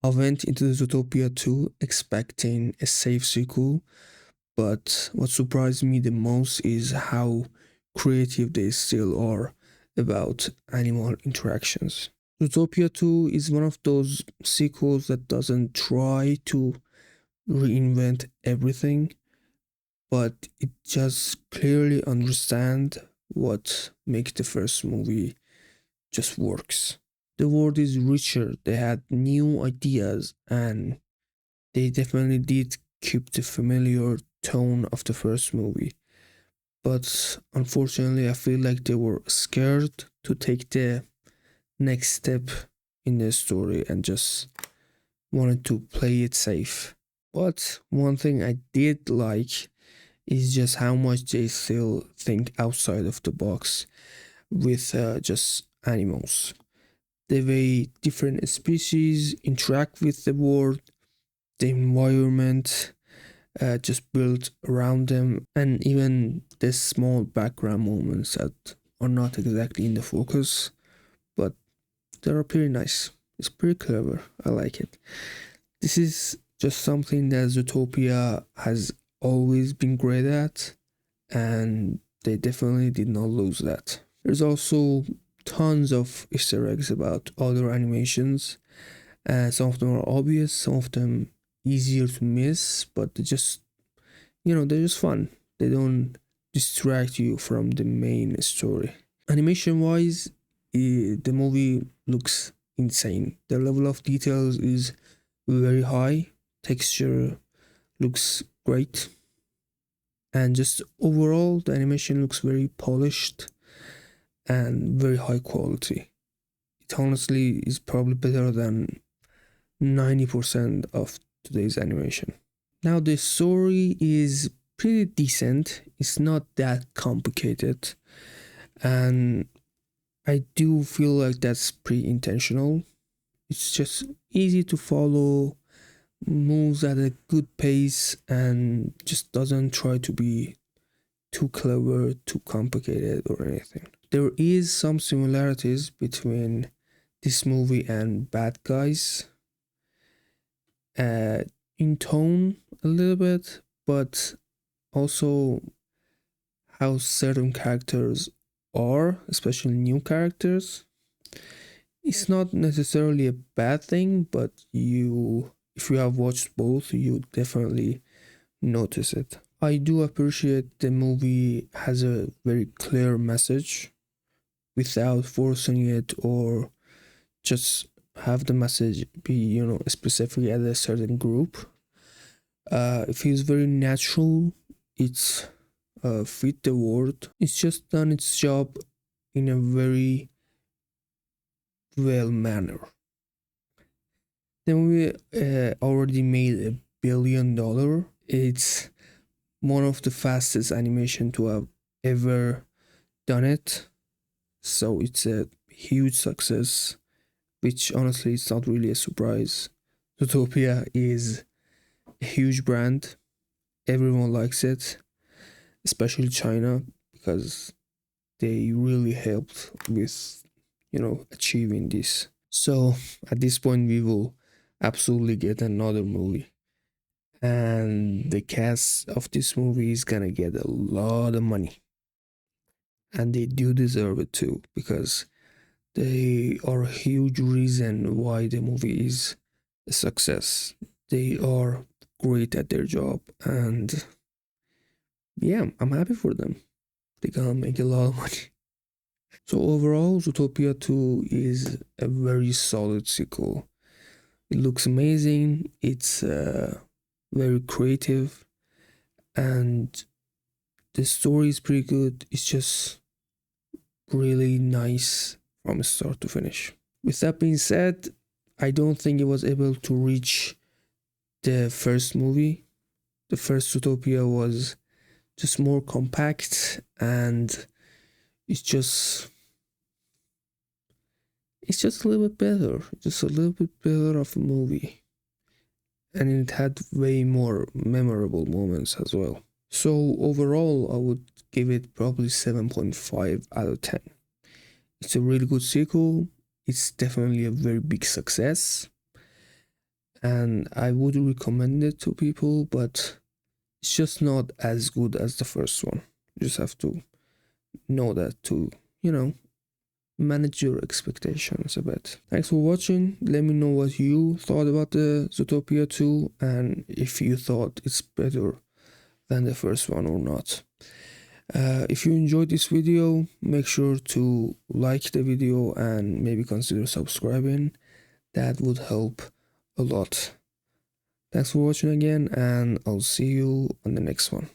I went into Zootopia 2 expecting a safe sequel, but what surprised me the most is how creative they still are about animal interactions. Zootopia 2 is one of those sequels that doesn't try to reinvent everything, but it just clearly understands what makes the first movie just works. The world is richer, they had new ideas, and they definitely did keep the familiar tone of the first movie. But unfortunately, I feel like they were scared to take the next step in the story and just wanted to play it safe. But one thing I did like is just how much they still think outside of the box with just animals. The way different species interact with the world, the environment just built around them, and even the small background moments that are not exactly in the focus, but they're pretty nice. It's pretty clever. I like it. This is just something that Zootopia has always been great at, and they definitely did not lose that. There's also tons of Easter eggs about other animations. Some of them are obvious, some of them easier to miss, but they're just fun. They don't distract you from the main story. Animation wise, the movie looks insane. The level of details is very high. Texture looks great. And just overall, the animation looks very polished and very high quality. It honestly is probably better than 90% of today's animation. Now, the story is pretty decent, it's not that complicated, and I do feel like that's pretty intentional. It's just easy to follow, moves at a good pace, and just doesn't try to be too clever, too complicated, or anything. There is some similarities between this movie and Bad Guys, uh, in tone a little bit, but also how certain characters are, especially new characters. It's not necessarily a bad thing, but if you have watched both, you definitely notice it. I do appreciate the movie has a very clear message without forcing it or just have the message be, specific at a certain group. It feels very natural. It's fit the word. It's just done its job in a very well manner. The movie already made $1 billion. It's one of the fastest animation to have ever done it. So it's a huge success, which honestly is not really a surprise. Zootopia is a huge brand. Everyone likes it, especially China, because they really helped with, achieving this. So at this point, we will absolutely get another movie. And the cast of this movie is gonna get a lot of money. And they do deserve it too, because they are a huge reason why the movie is a success. They are great at their job, and yeah, I'm happy for them. They're gonna make a lot of money. So overall, Zootopia 2 is a very solid sequel. It looks amazing, it's very creative, and the story is pretty good. It's just really nice from start to finish. With that being said, I don't think it was able to reach the first movie. The first Zootopia was just more compact, and it's just it's just a little bit better, just a little bit better of a movie, and it had way more memorable moments as well. So overall, I would give it probably 7.5 out of 10. It's a really good sequel. It's definitely a very big success. and I would recommend it to people, but it's just not as good as the first one. You just have to know that to, you know, manage your expectations a bit. Thanks for watching. Let me know what you thought about the Zootopia 2 and if you thought it's better than the first one or not. If you enjoyed this video, make sure to like the video and maybe consider subscribing. That would help a lot. Thanks for watching again, and I'll see you on the next one.